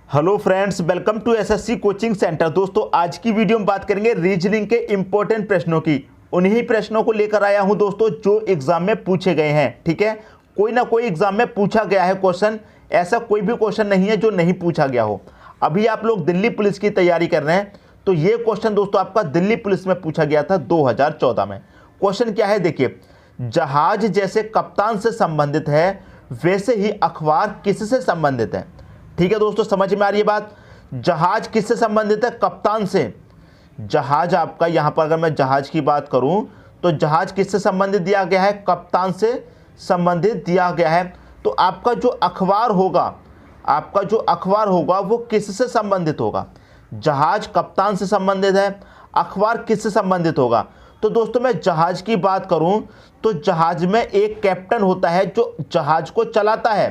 Hello friends, welcome to SSC coaching centre. दोस्तों, आज की वीडियो में बात करेंगे रीजनिंग के इंपॉर्टेंट प्रश्नों की। उन्हीं प्रश्नों को लेकर आया हूं दोस्तों जो एग्जाम में पूछे गए हैं। ठीक है, कोई ना कोई एग्जाम में पूछा गया है क्वेश्चन, ऐसा कोई भी क्वेश्चन नहीं है जो नहीं पूछा गया हो। अभी आप लोग दिल्ली पुलिस की तैयारी कर रहे हैं तो ये क्वेश्चन दोस्तों आपका दिल्ली पुलिस में पूछा गया था 2014 में। क्वेश्चन क्या है देखिए, जहाज जैसे कप्तान से संबंधित है वैसे ही अखबार किससे संबंधित है। ठीक है दोस्तों, समझ में आ रही है बात। जहाज किससे संबंधित है? कप्तान से। जहाज आपका यहां पर अगर मैं जहाज की बात करूं तो जहाज किससे संबंधित दिया गया है? कप्तान से संबंधित दिया गया है। तो आपका जो अखबार होगा वो किससे संबंधित होगा? जहाज कप्तान से संबंधित है, अखबार किससे संबंधित होगा? तो दोस्तों मैं जहाज की बात करूं तो जहाज में एक कैप्टन होता है जो जहाज को चलाता है।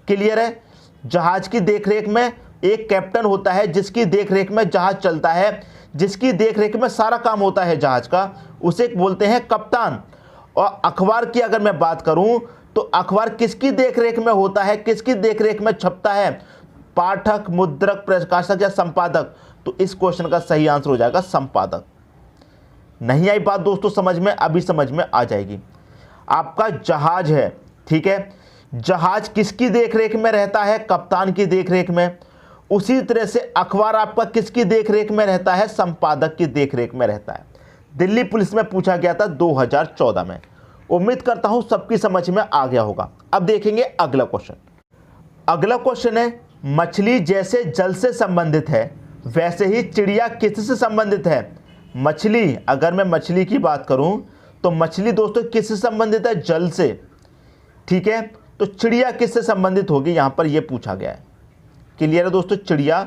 क्लियर है? जहाज की देखरेख में एक कैप्टन होता है जिसकी देखरेख में जहाज चलता है, जिसकी देखरेख में सारा काम होता है जहाज का, उसे बोलते हैं कप्तान। और अखबार की अगर मैं बात करूं तो अखबार किसकी देखरेख में होता है, किसकी देखरेख में छपता है? पाठक, मुद्रक, प्रकाशक या संपादक? तो इस क्वेश्चन का सही आंसर हो जाएगा संपादक। नहीं आई बात दोस्तों समझ में? अभी समझ में आ जाएगी। आपका जहाज है, ठीक है, जहाज किसकी देखरेख में रहता है? कप्तान की देखरेख में। उसी तरह से अखबार आपका किसकी देखरेख में रहता है? संपादक की देखरेख में रहता है। दिल्ली पुलिस में पूछा गया था 2014 में। उम्मीद करता हूं सबकी समझ में आ गया होगा। अब देखेंगे अगला क्वेश्चन। अगला क्वेश्चन है, मछली जैसे जल से संबंधित है वैसे ही चिड़िया किससे संबंधित है? मछली, अगर मैं मछली की बात करूं तो मछली दोस्तों किससे संबंधित है? जल से। ठीक है, तो चिड़िया किससे संबंधित होगी? यहां पर यह पूछा गया है। क्लियर है दोस्तों, चिड़िया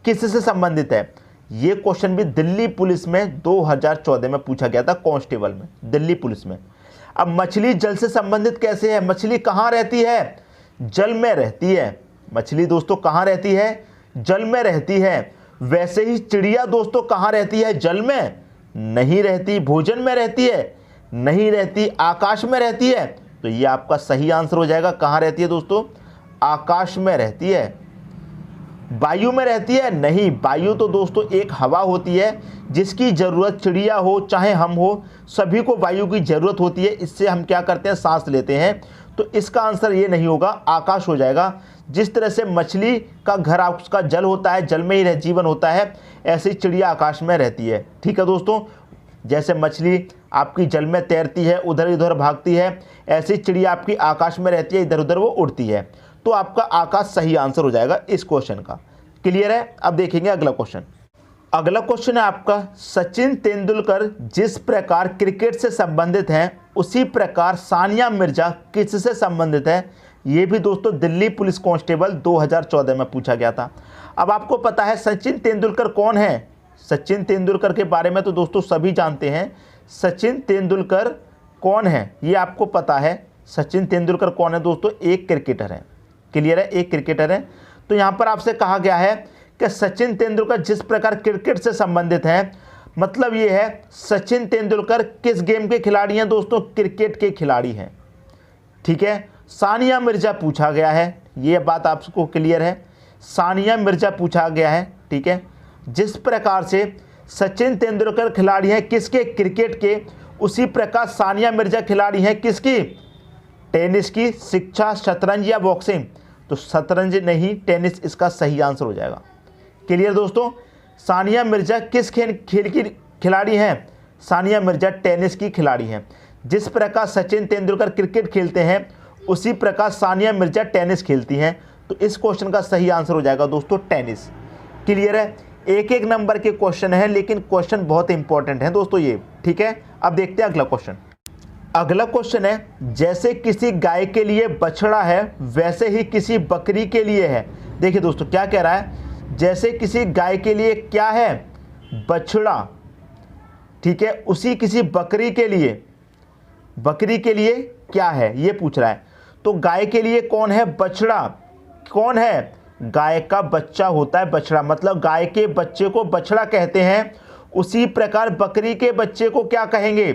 किससे संबंधित है? यह क्वेश्चन भी दिल्ली पुलिस में 2014 में पूछा गया था, कांस्टेबल में, दिल्ली पुलिस में। अब मछली जल से संबंधित कैसे है? मछली कहां रहती है? जल में रहती है। मछली दोस्तों कहां रहती है? जल में रहती है। वैसे ही चिड़िया दोस्तों कहां रहती है? जल में नहीं रहती। भोजन में रहती है? नहीं रहती। आकाश में रहती है? तो ये आपका सही आंसर हो जाएगा। कहां रहती है दोस्तों? आकाश में रहती है। वायु में रहती है? नहीं। वायु तो दोस्तों एक हवा होती है जिसकी जरूरत चिड़िया हो चाहे हम हो, सभी को वायु की जरूरत होती है। इससे हम क्या करते हैं? सांस लेते हैं। तो इसका आंसर ये नहीं होगा, आकाश हो जाएगा। जिस तरह से मछली का घर उसका जल होता है, जल में ही जीवन होता है, ऐसे ही चिड़िया आकाश में रहती है। ठीक है दोस्तों, जैसे मछली आपकी जल में तैरती है, उधर इधर भागती है, ऐसी चिड़िया आपकी आकाश में रहती है, इधर उधर वो उड़ती है। तो आपका आकाश सही आंसर हो जाएगा इस क्वेश्चन का। क्लियर है? अब देखेंगे अगला क्वेश्चन। अगला क्वेश्चन है आपका, सचिन तेंदुलकर जिस प्रकार क्रिकेट से संबंधित हैं उसी प्रकार सानिया मिर्जा किससे संबंधित है? ये भी दोस्तों दिल्ली पुलिस कांस्टेबल 2014 में पूछा गया था। अब आपको पता है सचिन तेंदुलकर कौन है? सचिन तेंदुलकर के बारे में तो दोस्तों सभी जानते हैं। सचिन तेंदुलकर कौन है ये आपको पता है। सचिन तेंदुलकर कौन है दोस्तों? एक क्रिकेटर है। क्लियर है? एक क्रिकेटर है। तो यहां पर आपसे कहा गया है कि सचिन तेंदुलकर जिस प्रकार क्रिकेट से संबंधित है, मतलब ये है सचिन तेंदुलकर किस गेम के खिलाड़ी हैं दोस्तों? क्रिकेट के खिलाड़ी हैं। ठीक है, सानिया मिर्जा पूछा गया है, ये बात आपको क्लियर है। सानिया मिर्जा पूछा गया है। ठीक है, जिस प्रकार से सचिन तेंदुलकर खिलाड़ी हैं किसके? क्रिकेट के, उसी प्रकार सानिया मिर्जा खिलाड़ी हैं किसकी? टेनिस की। शिक्षा, शतरंज या बॉक्सिंग? तो शतरंज नहीं, टेनिस इसका सही आंसर हो जाएगा। क्लियर दोस्तों, सानिया मिर्जा किस खेल की खिलाड़ी हैं? सानिया मिर्जा टेनिस की खिलाड़ी हैं। जिस प्रकार सचिन तेंदुलकर क्रिकेट खेलते हैं उसी प्रकार सानिया मिर्जा टेनिस खेलती हैं। तो इस क्वेश्चन का सही आंसर हो जाएगा दोस्तों टेनिस। क्लियर है? एक एक नंबर के क्वेश्चन है लेकिन क्वेश्चन बहुत इंपॉर्टेंट है दोस्तों ये। ठीक है, अब देखते हैं अगला क्वेश्चन। अगला क्वेश्चन है, जैसे किसी गाय के लिए बछड़ा है वैसे ही किसी बकरी के लिए है। देखिए दोस्तों क्या कह रहा है, जैसे किसी गाय के लिए क्या है? बछड़ा। ठीक है, उसी किसी बकरी के लिए क्या है ये पूछ रहा है। तो गाय के लिए कौन है? बछड़ा। कौन है? गाय का बच्चा होता है बछड़ा, मतलब गाय के बच्चे को बछड़ा कहते हैं। उसी प्रकार बकरी के बच्चे को क्या कहेंगे?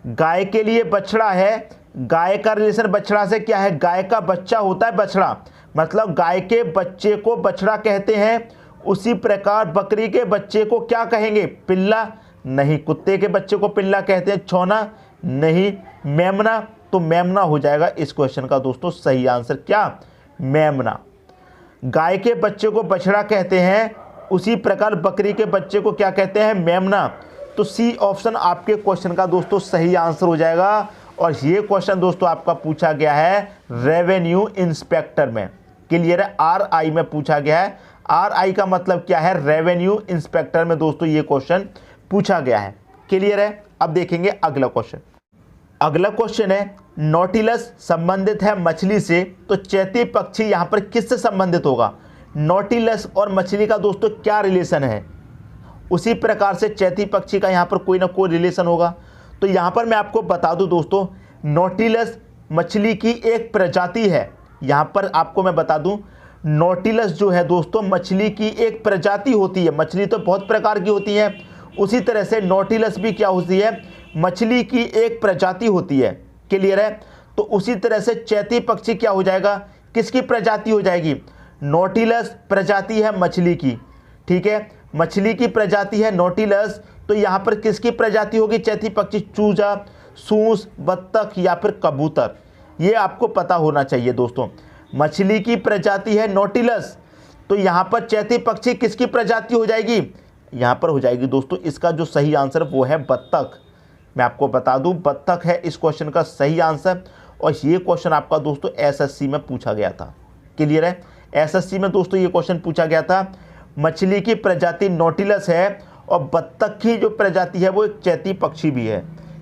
गाय के लिए बछड़ा है, गाय का रिलेशन बछड़ा से क्या है, गाय का बच्चा होता है बछड़ा, मतलब गाय के बच्चे को बछड़ा कहते हैं। उसी प्रकार बकरी के बच्चे को क्या कहेंगे, पिल्ला नहीं। कुत्ते के बच्चे को पिल्ला कहते हैं। छौना नहीं। मेमना, तो मेमना हो जाएगा इस क्वेश्चन का दोस्तों सही आंसर, क्या, मेमना। गाय के बच्चे को बछड़ा कहते हैं, उसी प्रकार बकरी के बच्चे को क्या कहते हैं, मेमना। तो सी ऑप्शन आपके क्वेश्चन का दोस्तों सही आंसर हो जाएगा। और ये क्वेश्चन दोस्तों आपका पूछा गया है रेवेन्यू इंस्पेक्टर में। क्लियर है, RI में पूछा गया है। RI का मतलब क्या है, रेवेन्यू इंस्पेक्टर में दोस्तों ये क्वेश्चन पूछा गया है। क्लियर है। अब देखेंगे अगला क्वेश्चन। अगला क्वेश्चन है, नॉटिलस संबंधित है मछली से, तो चैती पक्षी यहां पर किससे संबंधित होगा। नॉटिलस और मछली का दोस्तों क्या रिलेशन है, उसी प्रकार से चैती पक्षी का यहां पर कोई ना कोई रिलेशन होगा। तो यहां पर मैं आपको बता दूं दोस्तों, नॉटिलस मछली की एक प्रजाति है। यहां पर आपको मैं बता दूं, नॉटिलस जो है दोस्तों मछली की एक प्रजाति होती है। मछली तो बहुत प्रकार की होती है, उसी तरह से नॉटिलस भी क्या होती है, मछली की एक प्रजाति होती है। क्लियर है। तो उसी तरह से चैती पक्षी क्या हो जाएगा, किसकी प्रजाति हो जाएगी, नॉटिलस प्रजाति है मछली की। ठीक है, मछली की प्रजाति है नॉटिलस, तो यहां पर किसकी प्रजाति होगी, चैती पक्षी, चूजा, सूस, बत्तख या फिर कबूतर। ये आपको पता होना चाहिए दोस्तों। मछली की प्रजाति है नॉटिलस, तो यहां पर चैती पक्षी किसकी प्रजाति हो जाएगी, यहां पर हो जाएगी दोस्तों इसका जो सही आंसर वो है बत्तख। मैं आपको बता दूं बत्तख है इस क्वेश्चन का सही आंसर। और ये क्वेश्चन आपका दोस्तों SSC में पूछा गया था। क्लियर है, SSC में दोस्तों ये क्वेश्चन पूछा गया था। मछली की प्रजाति नॉटिलस है और बत्तख की जो प्रजाति है वो एक चैती पक्षी भी है।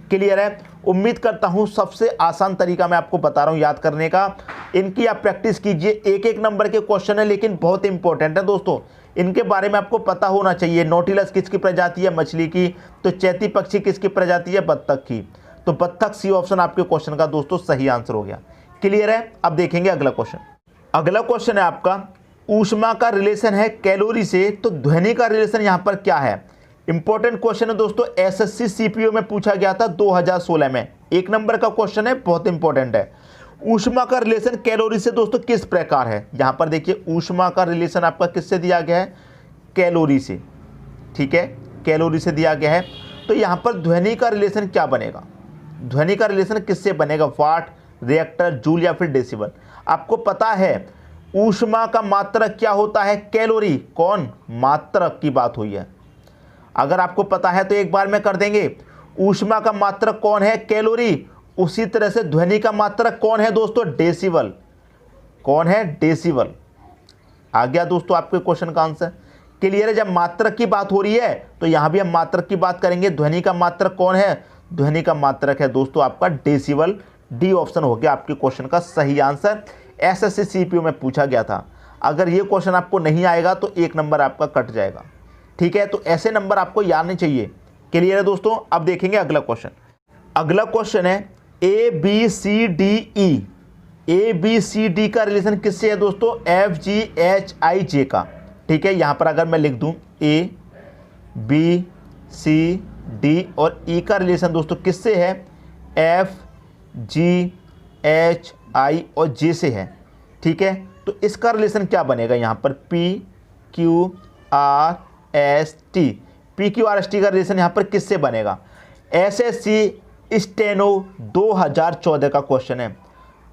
क्लियर है। उम्मीद करता हूं सबसे आसान तरीका मैं आपको बता रहा हूं याद करने का। इनकी आप प्रैक्टिस कीजिए, एक एक नंबर के क्वेश्चन है लेकिन बहुत इंपॉर्टेंट है दोस्तों। इनके बारे में आपको पता होना चाहिए। नॉटिलस किसकी प्रजाति है, मछली की। तो चैती पक्षी किसकी प्रजाति है, बत्तख की। तो बत्तख सी ऑप्शन आपके क्वेश्चन का दोस्तों सही आंसर हो गया। क्लियर है। अब देखेंगे अगला क्वेश्चन। अगला क्वेश्चन है आपका, ऊष्मा का रिलेशन है कैलोरी से, तो ध्वनि का रिलेशन यहां पर क्या है। इंपॉर्टेंट क्वेश्चन है दोस्तों, SSC CPO में पूछा गया था 2016 में। एक नंबर का क्वेश्चन है, बहुत इंपॉर्टेंट है। ऊष्मा का रिलेशन कैलोरी से दोस्तों किस प्रकार है। यहां पर देखिए ऊष्मा का रिलेशन आपका किससे दिया गया है, कैलोरी से। ठीक है, कैलोरी से दिया गया है। तो यहां पर ध्वनि का रिलेशन क्या बनेगा, ध्वनि का रिलेशन किससे बनेगा, वाट, रिएक्टर, जूल या फिर डेसिबल। आपको पता है ऊष्मा का मात्रक क्या होता है, कैलोरी। कौन, मात्रक की बात हुई है। अगर आपको पता है तो एक बार में कर देंगे। ऊष्मा का मात्रक कौन है, कैलोरी। उसी तरह से ध्वनि का मात्रक कौन है दोस्तों, डेसिबल। कौन है, डेसिबल। आ गया दोस्तों आपके क्वेश्चन का आंसर। क्लियर है। जब मात्रक की बात हो रही है तो यहां भी हम मात्रक की बात करेंगे। ध्वनि का मात्रक कौन है, ध्वनि का मात्रक है दोस्तों आपका डेसिबल। डी ऑप्शन हो गया आपके क्वेश्चन का सही आंसर। SSC CPO में पूछा गया था। अगर ये क्वेश्चन आपको नहीं आएगा तो एक नंबर आपका कट जाएगा। ठीक है, तो ऐसे नंबर आपको याद नहीं चाहिए। क्लियर है दोस्तों। अब देखेंगे अगला क्वेश्चन। अगला क्वेश्चन है ABCDE। ABCD का रिलेशन किससे है दोस्तों, FGHIJ का। ठीक है, यहां पर अगर मैं लिख दूं A B C D और E का रिलेशन दोस्तों किससे है, F G H I और J से है। ठीक है, तो इसका रिलेशन क्या बनेगा यहां पर, P Q R S T। P Q R S T का रिलेशन यहां पर किससे बनेगा। SSC स्टेनो 2014 का क्वेश्चन है।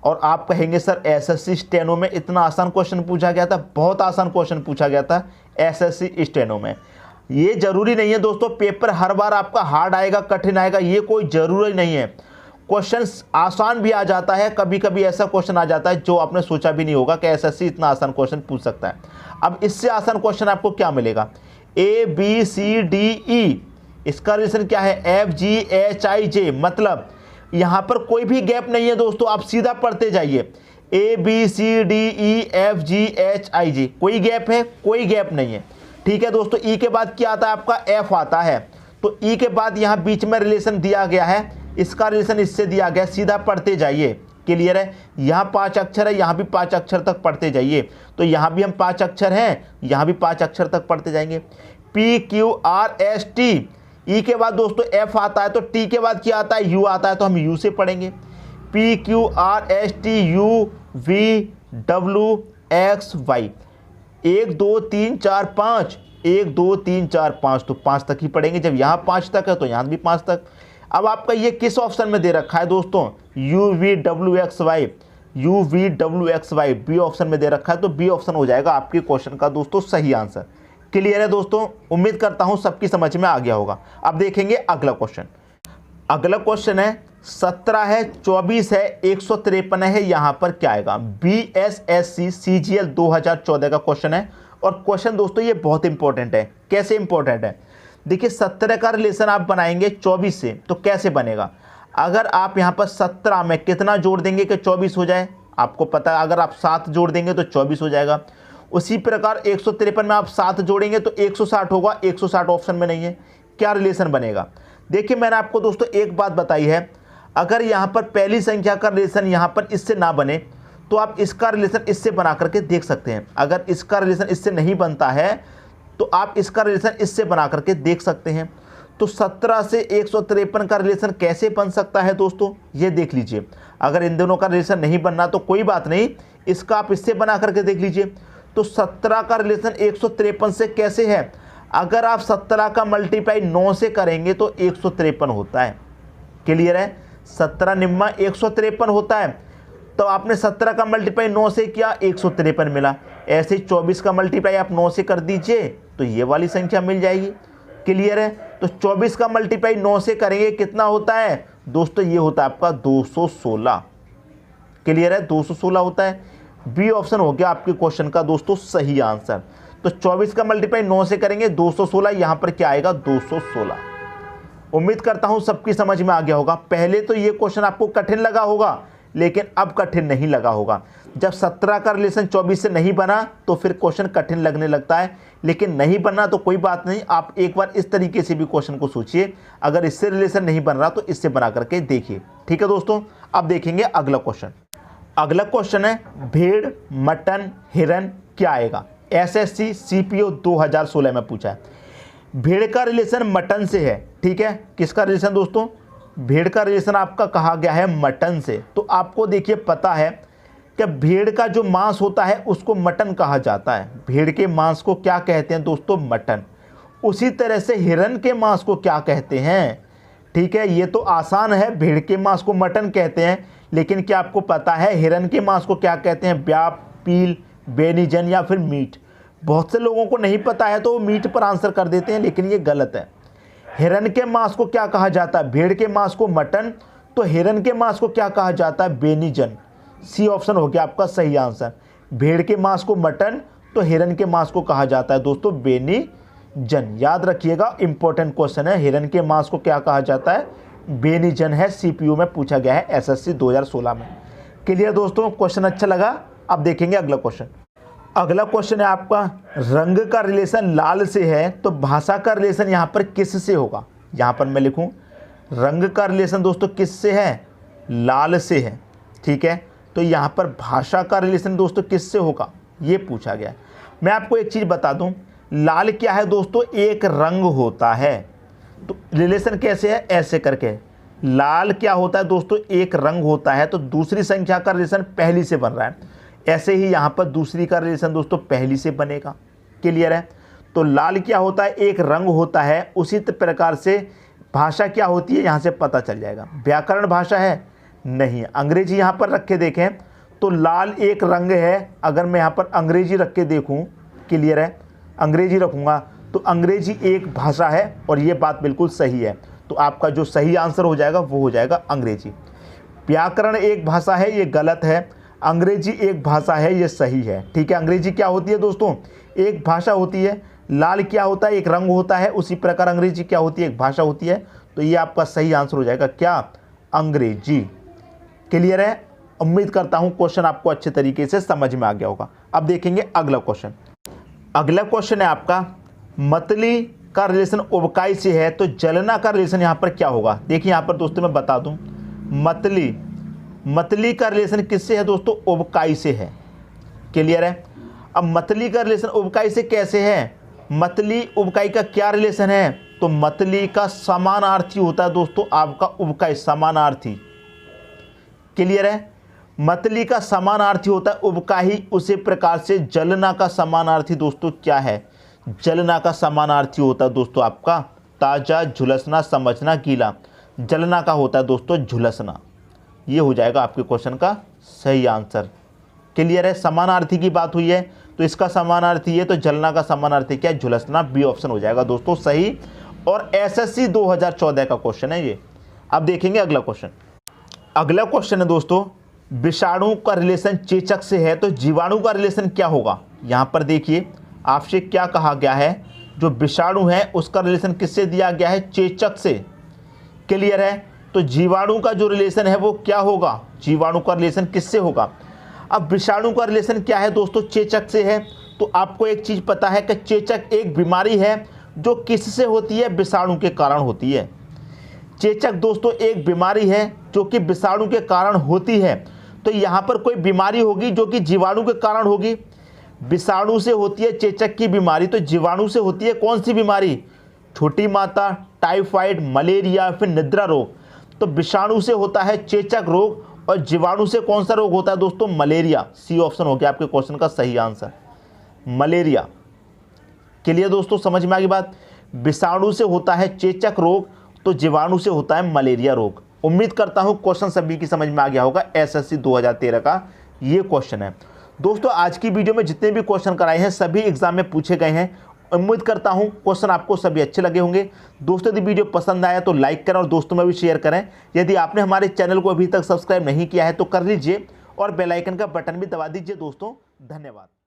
और आप कहेंगे सर SSC स्टेनो में इतना आसान क्वेश्चन पूछा गया था। बहुत आसान क्वेश्चन पूछा गया था SSC स्टेनो में। ये जरूरी नहीं है दोस्तों पेपर हर बार आपका हार्ड आएगा, कठिन आएगा, ये कोई जरूरी नहीं है। क्वेश्चन आसान भी आ जाता है, कभी कभी ऐसा क्वेश्चन आ जाता है जो आपने सोचा भी नहीं होगा कि SSC इतना आसान क्वेश्चन पूछ सकता है। अब इससे आसान क्वेश्चन आपको क्या मिलेगा, ABCDE। इसका रिलेशन क्या है, FGHIJ। मतलब यहां पर कोई भी गैप नहीं है दोस्तों, आप सीधा पढ़ते जाइए। ABCDEFGHIJ, कोई गैप है, कोई गैप नहीं है। ठीक है दोस्तों, ई के बाद क्या आता है आपका, F आता है। तो ई के बाद यहां बीच में रिलेशन दिया गया है, इसका रिलेशन इससे दिया गया, सीधा पढ़ते जाइए। क्लियर है। यहां 5 अक्षर है, यहां भी 5 अक्षर तक पढ़ते जाइए। तो यहां भी हम 5 अक्षर हैं, यहां भी 5 अक्षर तक पढ़ते जाएंगे। PQRST। ई के बाद दोस्तों F आता है, तो टी के बाद क्या आता है, U आता है, तो हम U से पढ़ेंगे। PQRSTUVWXY 1 2 3 4 5, 1 2 3 4 5, तो 5 तक ही पढ़ेंगे। जब यहाँ 5 तक है तो यहाँ भी 5 तक। अब आपका ये किस ऑप्शन में दे रखा है दोस्तों? UVWXY बी ऑप्शन में दे रखा है, तो बी ऑप्शन हो जाएगा आपके क्वेश्चन का दोस्तों सही आंसर। क्लियर है दोस्तों? उम्मीद करता हूं सबकी समझ में आ गया होगा। अब देखेंगे अगला क्वेश्चन। अगला क्वेश्चन है 17 है, 24 है, 153 है, यहां पर क्या आएगा? BSSC CGL 2014 का क्वेश्चन है। और क्वेश्चन दोस्तों ये बहुत इंपॉर्टेंट है। कैसे इंपॉर्टेंट है? देखिए 17 का रिलेशन आप बनाएंगे 24 से, तो कैसे बनेगा? अगर आप यहां पर 17 में कितना जोड़ देंगे कि 24 हो जाए? आपको पता है अगर आप 7 जोड़ देंगे तो 24 हो जाएगा। उसी प्रकार 153 में आप 7 जोड़ेंगे तो 160 होगा। 160 ऑप्शन में नहीं है। क्या रिलेशन बनेगा? देखिए मैंने आपको दोस्तों एक बात बताई है, अगर यहाँ पर पहली संख्या का रिलेशन यहाँ पर इससे ना बने तो आप इसका रिलेशन इससे बना करके देख सकते हैं। अगर इसका रिलेशन इससे नहीं बनता है तो आप इसका रिलेशन इससे बना करके देख सकते हैं। तो 17 से 153 का रिलेशन कैसे बन सकता है दोस्तों, ये देख लीजिए। अगर इन दोनों का रिलेशन नहीं बनना तो कोई बात नहीं, इसका आप इससे बना करके देख लीजिए। तो 17 का रिलेशन 153 से कैसे है? अगर आप 17 का मल्टीप्लाई 9 से करेंगे तो 153 होता है। क्लियर है? 17 निम्मा 153 होता है। तो आपने 17 का मल्टीप्लाई 9 से किया, 153 मिला। ऐसे ही 24 का मल्टीप्लाई आप 9 से कर दीजिए तो ये वाली संख्या मिल जाएगी। क्लियर है? तो 24 का मल्टीप्लाई 9 से करेंगे कितना होता है दोस्तों? ये होता है आपका 216। क्लियर है? 216 होता है। बी ऑप्शन हो गया आपके क्वेश्चन का दोस्तों सही आंसर। तो 24 का मल्टीप्लाई 9 से करेंगे 216, यहां पर क्या आएगा? 216। उम्मीद करता हूं सबकी समझ में आ गया होगा। पहले तो ये क्वेश्चन आपको कठिन लगा होगा, लेकिन अब कठिन नहीं लगा होगा। जब 17 का रिलेशन 24 से नहीं बना तो फिर क्वेश्चन कठिन लगने लगता है, लेकिन नहीं बनना तो कोई बात नहीं। आप एक बार इस तरीके से भी क्वेश्चन को सोचिए, अगर इससे रिलेशन नहीं बन रहा तो इससे बना करके देखिए। ठीक है दोस्तों? अब देखेंगे अगला क्वेश्चन। अगला क्वेश्चन है भेड़, मटन, हिरन क्या आएगा? SSC CPO 2016 में पूछा है। भेड़ का रिलेशन मटन से है। ठीक है? किसका रिलेशन दोस्तों? भेड़ का रिलेशन आपका कहा गया है मटन से। तो आपको देखिए पता है कि भेड़ का जो मांस होता है उसको मटन कहा जाता है। भेड़ के मांस को क्या कहते हैं दोस्तों? मटन। उसी तरह से हिरन के मांस को क्या कहते हैं? ठीक है, ये तो आसान है, भेड़ के मांस को मटन कहते हैं, लेकिन क्या आपको पता है हिरन के मांस को क्या कहते हैं? ब्याप, पील, बेनीजन या फिर मीट। बहुत से लोगों को नहीं पता है तो वो मीट पर आंसर कर देते हैं, लेकिन ये गलत है। हिरन के मांस को क्या कहा जाता है? भेड़ के मांस को मटन, तो हिरन के मांस को क्या कहा जाता है? बेनीजन। सी ऑप्शन हो गया आपका सही आंसर। भेड़ के मांस को मटन, तो हिरन के मांस को कहा जाता है दोस्तों बेनीजन। याद रखिएगा, इंपॉर्टेंट क्वेश्चन है। हिरन के मांस को क्या कहा जाता है? बेनीजन है। CPU में पूछा गया है SSC 2016 में। क्लियर दोस्तों? क्वेश्चन अच्छा लगा? अब देखेंगे अगला क्वेश्चन। अगला क्वेश्चन है आपका रंग का रिलेशन लाल से है, तो भाषा का रिलेशन यहाँ पर किस से होगा? यहाँ पर मैं लिखूँ रंग का रिलेशन दोस्तों किस से है? लाल से है। ठीक है, तो यहाँ पर भाषा का रिलेशन दोस्तों किस से होगा? ये पूछा गया है। मैं आपको एक चीज़ बता दूँ, लाल क्या है दोस्तों? एक रंग होता है। तो रिलेशन कैसे है? ऐसे करके। लाल क्या होता है दोस्तों? एक रंग होता है। तो दूसरी संख्या का रिलेशन पहली से बन रहा है, ऐसे ही यहाँ पर दूसरी का रिलेशन दोस्तों पहली से बनेगा। क्लियर है? तो लाल क्या होता है? एक रंग होता है। उसी प्रकार से भाषा क्या होती है यहाँ से पता चल जाएगा। व्याकरण भाषा है? नहीं। अंग्रेजी यहाँ पर रख के देखें तो लाल एक रंग है। अगर मैं यहाँ पर अंग्रेजी रख के देखूँ, क्लियर है, अंग्रेजी रखूँगा तो अंग्रेजी एक भाषा है, और ये बात बिल्कुल सही है। तो आपका जो सही आंसर हो जाएगा वो हो जाएगा अंग्रेजी। व्याकरण एक भाषा है, ये गलत है। अंग्रेजी एक भाषा है, ये सही है। ठीक है, अंग्रेजी क्या होती है दोस्तों? एक भाषा होती है। लाल क्या होता है? एक रंग होता है। उसी प्रकार अंग्रेजी क्या होती है? एक भाषा होती है। तो ये आपका सही आंसर हो जाएगा क्या? अंग्रेजी। क्लियर है? उम्मीद करता हूँ क्वेश्चन आपको अच्छे तरीके से समझ में आ गया होगा। अब देखेंगे अगला क्वेश्चन। अगला क्वेश्चन है आपका मतली का रिलेशन उबकाई से है, तो जलना का रिलेशन यहाँ पर क्या होगा? देखिए यहाँ पर दोस्तों मैं बता दूँ, मतली का रिलेशन किससे है दोस्तों? उबकाई से है। क्लियर है? अब मतली का रिलेशन उबकाई से कैसे है? मतली उबकाई का क्या रिलेशन है? तो मतली का समानार्थी होता है दोस्तों आपका उबकाई, समानार्थी। क्लियर है। मतली का समानार्थी होता है उबकाही, उसी प्रकार से जलना का समानार्थी दोस्तों क्या है? जलना का समानार्थी होता है दोस्तों आपका ताजा, झुलसना, समझना, गीला। जलना का होता है दोस्तों झुलसना। ये हो जाएगा आपके क्वेश्चन का सही आंसर। क्लियर है। समानार्थी की बात हुई है तो इसका समानार्थी है, तो जलना का समानार्थी क्या है? झुलसना। बी ऑप्शन हो जाएगा दोस्तों सही। और एसएससी 2014 का क्वेश्चन है ये। अब देखेंगे अगला क्वेश्चन। अगला क्वेश्चन है दोस्तों, विषाणु का रिलेशन चेचक से है तो जीवाणु का रिलेशन क्या होगा? यहाँ पर देखिए आपसे क्या कहा गया है, जो विषाणु है उसका रिलेशन किससे दिया गया है? चेचक से। क्लियर है। तो जीवाणु का जो रिलेशन है वो क्या होगा? जीवाणु का रिलेशन किससे होगा? अब विषाणु का रिलेशन क्या है दोस्तों? चेचक से है। तो आपको एक चीज पता है कि चेचक एक बीमारी है जो किससे होती है? विषाणु के कारण होती है। चेचक दोस्तों एक बीमारी है जो कि विषाणु के कारण होती है। तो यहाँ पर कोई बीमारी होगी जो कि जीवाणु के कारण होगी। विषाणु से होती है चेचक की बीमारी, तो जीवाणु से होती है कौन सी बीमारी? छोटी माता, टाइफाइड, मलेरिया, फिर निद्रा रोग। तो विषाणु से होता है चेचक रोग और जीवाणु से कौन सा रोग होता है दोस्तों? मलेरिया। सी ऑप्शन हो गया आपके क्वेश्चन का सही आंसर, मलेरिया। क्लियर दोस्तों, समझ में आ गई बात? विषाणु से होता है चेचक रोग तो जीवाणु से होता है मलेरिया रोग। उम्मीद करता हूं क्वेश्चन सभी की समझ में आ गया होगा। एसएससी 2013 का ये क्वेश्चन है दोस्तों। आज की वीडियो में जितने भी क्वेश्चन कराए हैं सभी एग्जाम में पूछे गए हैं। उम्मीद करता हूं क्वेश्चन आपको सभी अच्छे लगे होंगे। दोस्तों यदि वीडियो पसंद आया तो लाइक करें और दोस्तों में भी शेयर करें। यदि आपने हमारे चैनल को अभी तक सब्सक्राइब नहीं किया है तो कर लीजिए और बेल आइकन का बटन भी दबा दीजिए दोस्तों। धन्यवाद।